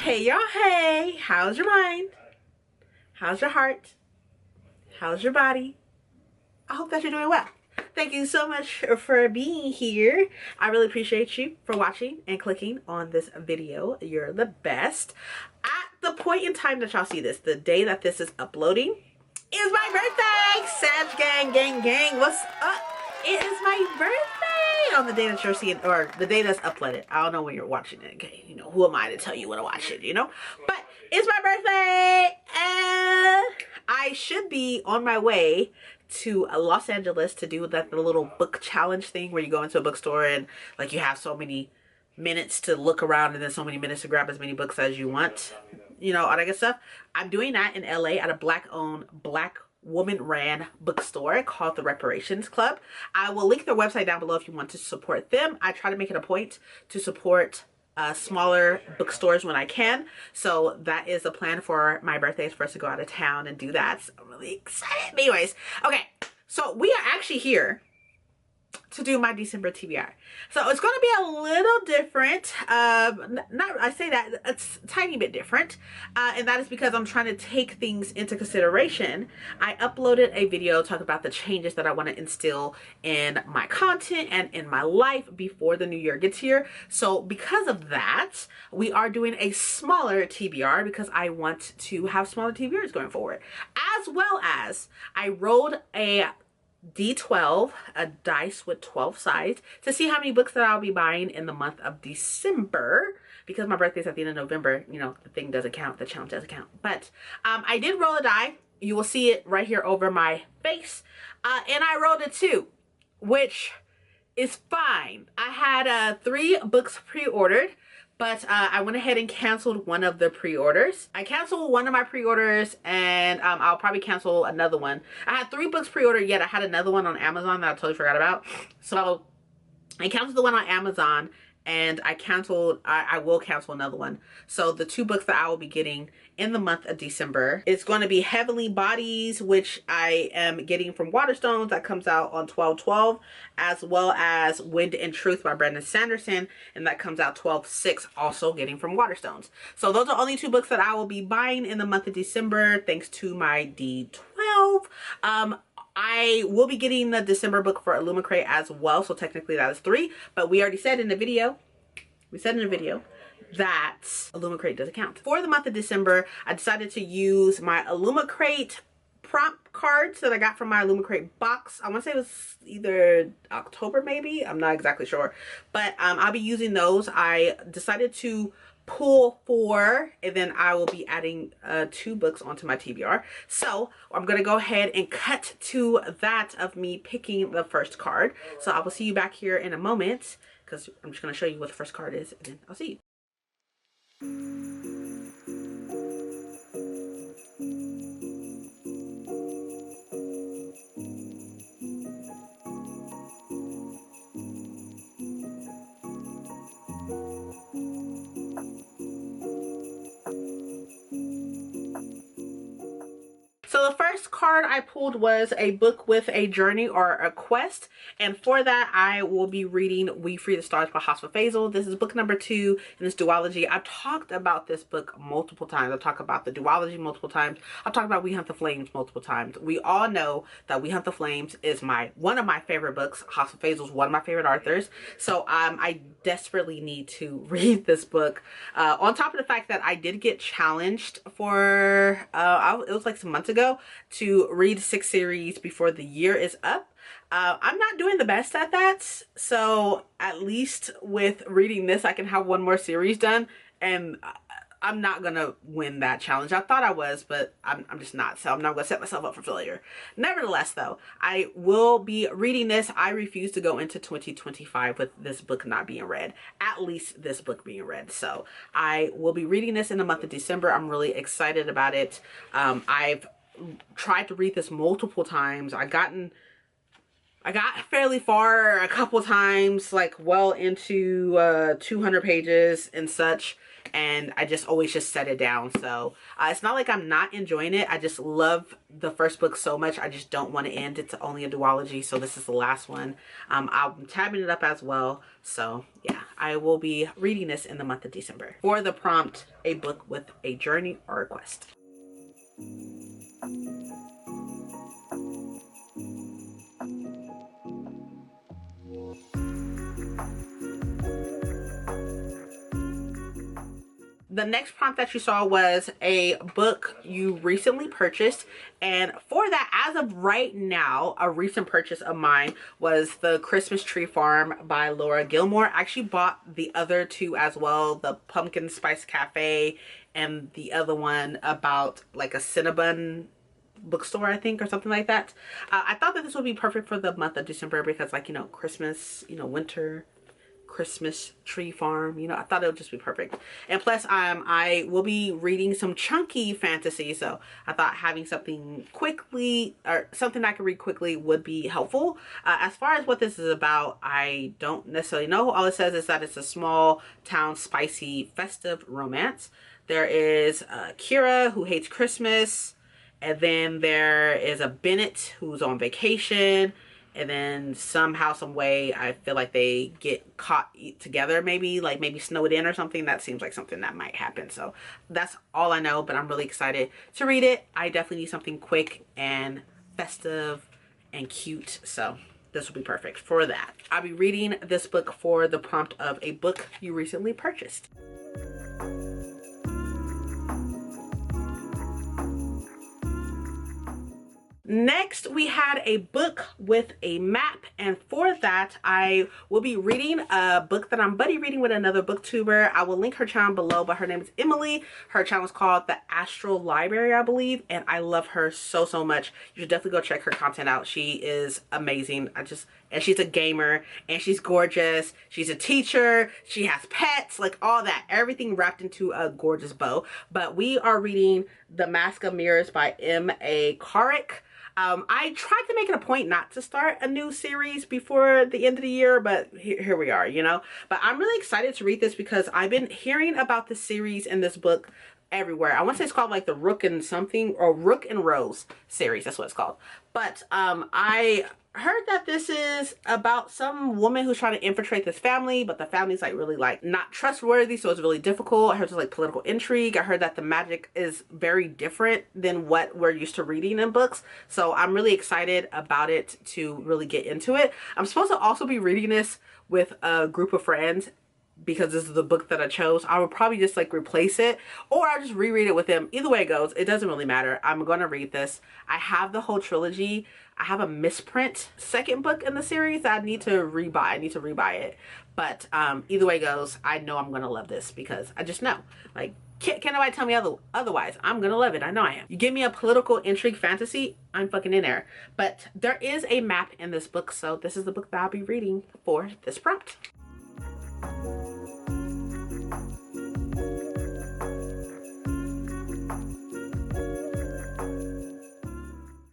Hey y'all, hey, how's your mind? How's your heart? How's your body? I hope that you're doing well. Thank you so much for being here. I really appreciate you for watching and clicking on this video. You're the best. At the point in time that y'all see this, the day that this is uploading, is my birthday! Sag gang, gang, gang, what's up? It is my birthday on the day that you're seeing, or the day that's uploaded. I don't know when you're watching it, okay? You know, who am I to tell you when to watch it, you know? But it's my birthday, and I should be on my way to Los Angeles to do the little book challenge thing where you go into a bookstore and like you have so many minutes to look around and then so many minutes to grab as many books as you want, you know, all that good stuff. I'm doing that in LA at a black-owned, black woman-ran bookstore called the Reparations Club. I will link their website down below if you want to support them. I try to make it a point to support smaller bookstores when I can. So that is the plan for my birthday, is for us to go out of town and do that. So I'm really excited. But anyways, okay, so we are actually here to do my December TBR. So it's going to be a little different. I say that it's a tiny bit different. And that is because I'm trying to take things into consideration. I uploaded a video talking about the changes that I want to instill in my content and in my life before the new year gets here. So because of that, we are doing a smaller TBR because I want to have smaller TBRs going forward. As well as I rolled a D12, a dice with 12 sides, to see how many books that I'll be buying in the month of December. Because my birthday's at the end of November, you know, the thing doesn't count, the challenge doesn't count. But I did roll a die. You will see it right here over my face. And I rolled a 2, which is fine. I had 3 books pre-ordered, but I went ahead and canceled one of the pre-orders. I canceled one of my pre-orders, and I'll probably cancel another one. I had 3 books pre-ordered, yet I had another one on Amazon that I totally forgot about. So I canceled the one on Amazon, and I will cancel another one. So the 2 books that I will be getting in the month of December, it's going to be Heavenly Bodies, which I am getting from Waterstones, that comes out on 12/12, as well as Wind and Truth by Brandon Sanderson, and that comes out 12/6, also getting from Waterstones. So those are only 2 books that I will be buying in the month of December, thanks to my D12. I will be getting the December book for Illumicrate as well, so technically that is 3, but we already said in the video, that Illumicrate doesn't count. For the month of December, I decided to use my Illumicrate prompt cards that I got from my Illumicrate box. I want to say it was either October maybe, I'm not exactly sure, but I'll be using those. I decided to pull 4, and then I will be adding 2 books onto my TBR. So I'm gonna go ahead and cut to that of me picking the first card. So I will see you back here in a moment, because I'm just gonna show you what the first card is, and then I'll see you. So the first card I pulled was a book with a journey or a quest, and for that I will be reading We Free the Stars by Hosfa Faisal. This is book number 2 in this duology. I've talked about this book multiple times. I've talked about the duology multiple times. I've talked about We Hunt the Flames multiple times. We all know that We Hunt the Flames is one of my favorite books. Hosfa Faisal is one of my favorite authors. So I desperately need to read this book. On top of the fact that I did get challenged for, it was like some months ago, to read 6 series before the year is up. I'm not doing the best at that, so at least with reading this I can have 1 more series done, and I'm not gonna win that challenge. I thought I was, but I'm just not, so I'm not gonna set myself up for failure. Nevertheless though, I will be reading this. I refuse to go into 2025 with this book not being read, at least this book being read. So I will be reading this in the month of December. I'm really excited about it. I've tried to read this multiple times. I got fairly far a couple times, like well into 200 pages and such, and I just always just set it down. So it's not like I'm not enjoying it. I just love the first book so much. I just don't want to end. It's only a duology, so this is the last one. I'm tabbing it up as well. So yeah, I will be reading this in the month of December. For the prompt, a book with a journey or a quest. The next prompt that you saw was a book you recently purchased, and for that, as of right now, a recent purchase of mine was The Christmas Tree Farm by Laura Gilmore. I actually bought the other two as well, the Pumpkin Spice Cafe and the other one about like a Cinnabon bookstore, I think, or something like that. I thought that this would be perfect for the month of December because, like, you know, Christmas, you know, winter, Christmas tree farm, you know, I thought it would just be perfect. And plus I will be reading some chunky fantasy, so I thought having something quickly, or something I can read quickly, would be helpful. As far as what this is about, I don't necessarily know. All it says is that it's a small town spicy festive romance. There is Kira, who hates Christmas, and then there is a Bennett who's on vacation. And then somehow, some way, I feel like they get caught together, maybe snowed in or something. That seems like something that might happen. So that's all I know, but I'm really excited to read it. I definitely need something quick and festive and cute. So this will be perfect for that. I'll be reading this book for the prompt of a book you recently purchased. Next, we had a book with a map, and for that, I will be reading a book that I'm buddy reading with another booktuber. I will link her channel below, but her name is Emily. Her channel is called The Astral Library, I believe, and I love her so much. You should definitely go check her content out. She is amazing. And she's a gamer, and she's gorgeous. She's a teacher. She has pets, like all that. Everything wrapped into a gorgeous bow. But we are reading The Mask of Mirrors by M.A. Carrick. I tried to make it a point not to start a new series before the end of the year, but here we are, you know. But I'm really excited to read this because I've been hearing about this series and this book everywhere. I want to say it's called like the Rook and something, or Rook and Rose series. That's what it's called. But I heard that this is about some woman who's trying to infiltrate this family, but the family's like really like not trustworthy, so it's really difficult. I heard there's like political intrigue. I heard that the magic is very different than what we're used to reading in books, so I'm really excited about it to really get into it. I'm supposed to also be reading this with a group of friends because this is the book that I chose. I would probably just like replace it, or I'll just reread it with them. Either way it goes, it doesn't really matter. I'm going to read this. I have the whole trilogy. I have a misprint second book in the series that I need to rebuy. I need to rebuy it. But either way it goes, I know I'm going to love this because I just know. Like, can't nobody tell me otherwise. I'm going to love it. I know I am. You give me a political intrigue fantasy, I'm fucking in there. But there is a map in this book, so this is the book that I'll be reading for this prompt.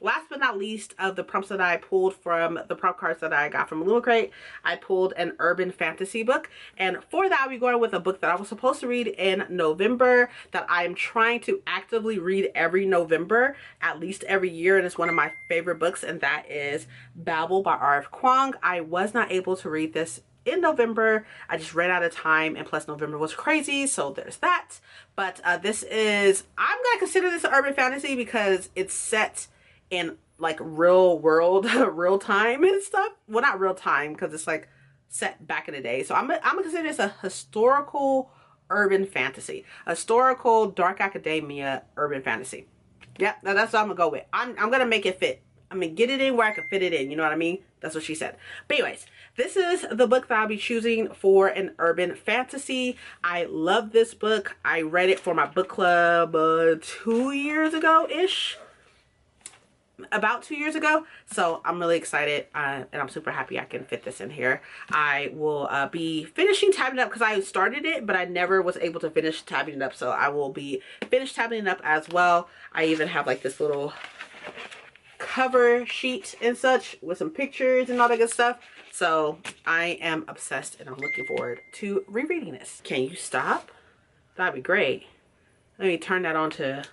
Last but not least, of the prompts that I pulled from the prompt cards that I got from Illumicrate, I pulled an urban fantasy book. And for that, I'll be going with a book that I was supposed to read in November that I'm trying to actively read every November, at least every year. And it's one of my favorite books, and that is Babel by R.F. Kuang. I was not able to read this in November. I just ran out of time, and plus November was crazy, so there's that. But this is, I'm gonna consider this an urban fantasy because it's set in like real world, real time and stuff. Well, not real time because it's like set back in the day. So I'm gonna consider this a historical urban fantasy, historical dark academia urban fantasy. Yep, that's what I'm gonna go with. I'm gonna make it fit. I'm gonna get it in where I can fit it in. You know what I mean? That's what she said. But anyways, this is the book that I'll be choosing for an urban fantasy. I love this book. I read it for my book club 2 years ago-ish. About 2 years ago. So I'm really excited, and I'm super happy I can fit this in here. I will be finishing tabbing it up because I started it, but I never was able to finish tabbing it up. So I will be finished tabbing it up as well. I even have like this little cover sheet and such with some pictures and all that good stuff. So I am obsessed, and I'm looking forward to rereading this. Can you stop? That'd be great. Let me turn that on to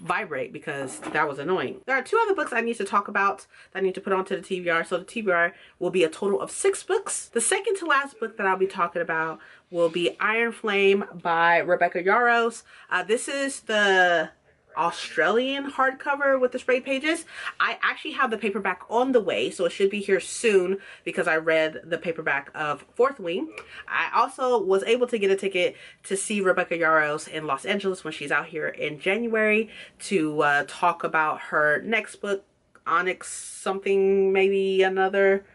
vibrate because that was annoying. There are 2 other books I need to talk about that I need to put onto the TBR. So the TBR will be a total of 6 books. The second to last book that I'll be talking about will be Iron Flame by Rebecca Yarros. This is the Australian hardcover with the sprayed pages. I actually have the paperback on the way, so it should be here soon because I read the paperback of Fourth Wing. I also was able to get a ticket to see Rebecca Yarros in Los Angeles when she's out here in January to talk about her next book, Onyx something, maybe another.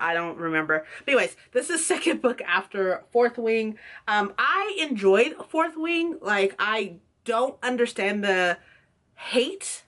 I don't remember. But anyways, this is second book after Fourth Wing. I enjoyed Fourth Wing. Like, I don't understand the hate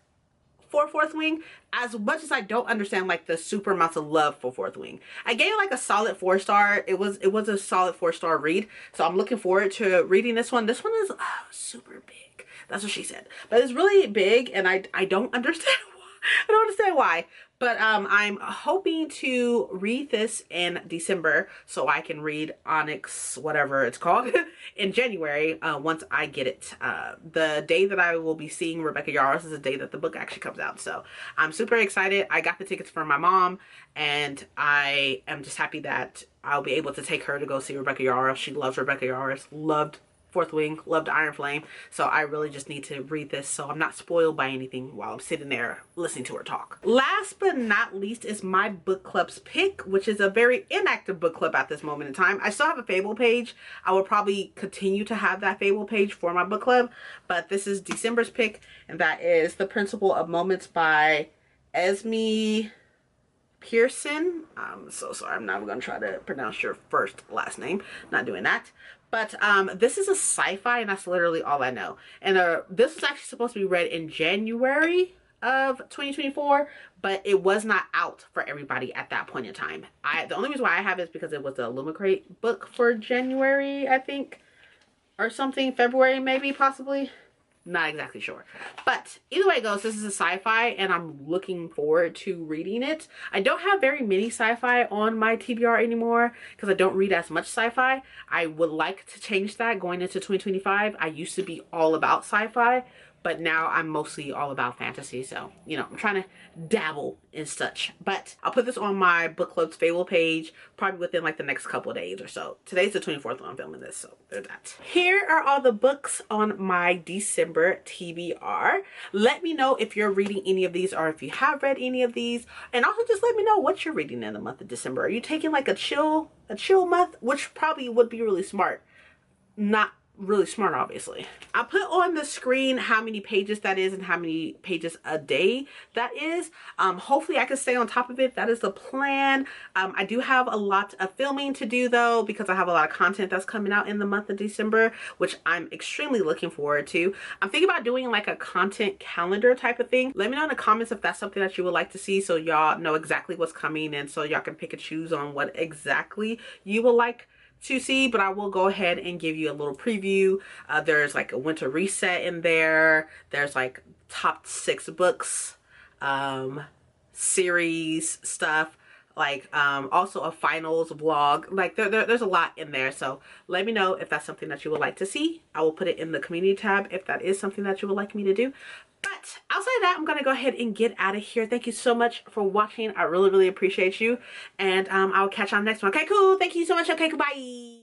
for Fourth Wing as much as I don't understand like the super amounts of love for Fourth Wing. I gave it like a solid 4-star. It was a solid 4-star read. So I'm looking forward to reading this one. This one is super big. That's what she said. But it's really big and I don't understand why. I don't understand why. But I'm hoping to read this in December so I can read Onyx, whatever it's called, in January once I get it. The day that I will be seeing Rebecca Yarros is the day that the book actually comes out. So I'm super excited. I got the tickets for my mom and I am just happy that I'll be able to take her to go see Rebecca Yarros. She loves Rebecca Yarros, loved Fourth Wing, loved Iron Flame. So I really just need to read this so I'm not spoiled by anything while I'm sitting there listening to her talk. Last but not least is my book club's pick, which is a very inactive book club at this moment in time. I still have a Fable page. I will probably continue to have that Fable page for my book club, but this is December's pick, and that is The Principle of Moments by Esme Pearson. I'm so sorry. I'm not going to try to pronounce your last name. Not doing that. But this is a sci-fi, and that's literally all I know. And this was actually supposed to be read in January of 2024, but it was not out for everybody at that point in time. The only reason why I have it is because it was the Illumicrate book for January, I think, or something. February, maybe, possibly. Not exactly sure. But either way it goes, this is a sci-fi and I'm looking forward to reading it. I don't have very many sci-fi on my TBR anymore because I don't read as much sci-fi. I would like to change that going into 2025. I used to be all about sci-fi, but now I'm mostly all about fantasy. So, you know, I'm trying to dabble in such. But I'll put this on my book club's Fable page probably within like the next couple of days or so. Today's the 24th when I'm filming this, so there's that. Here are all the books on my December TBR. Let me know if you're reading any of these or if you have read any of these. And also just let me know what you're reading in the month of December. Are you taking like a chill month? Which probably would be really smart. Not really smart, obviously. I'll put on the screen how many pages that is and how many pages a day that is. Hopefully I can stay on top of it. That is the plan. I do have a lot of filming to do though, because I have a lot of content that's coming out in the month of December, which I'm extremely looking forward to. I'm thinking about doing like a content calendar type of thing. Let me know in the comments if that's something that you would like to see so y'all know exactly what's coming and so y'all can pick and choose on what exactly you would like to see. But I will go ahead and give you a little preview. There's like a winter reset in there. There's like top 6 books, series stuff, like also a finals vlog. Like there's a lot in there. So let me know if that's something that you would like to see. I will put it in the community tab if that is something that you would like me to do. But outside of that, I'm gonna go ahead and get out of here. Thank you so much for watching. I really appreciate you, and I'll catch you on the next one. Okay, cool. Thank you so much. Okay, goodbye.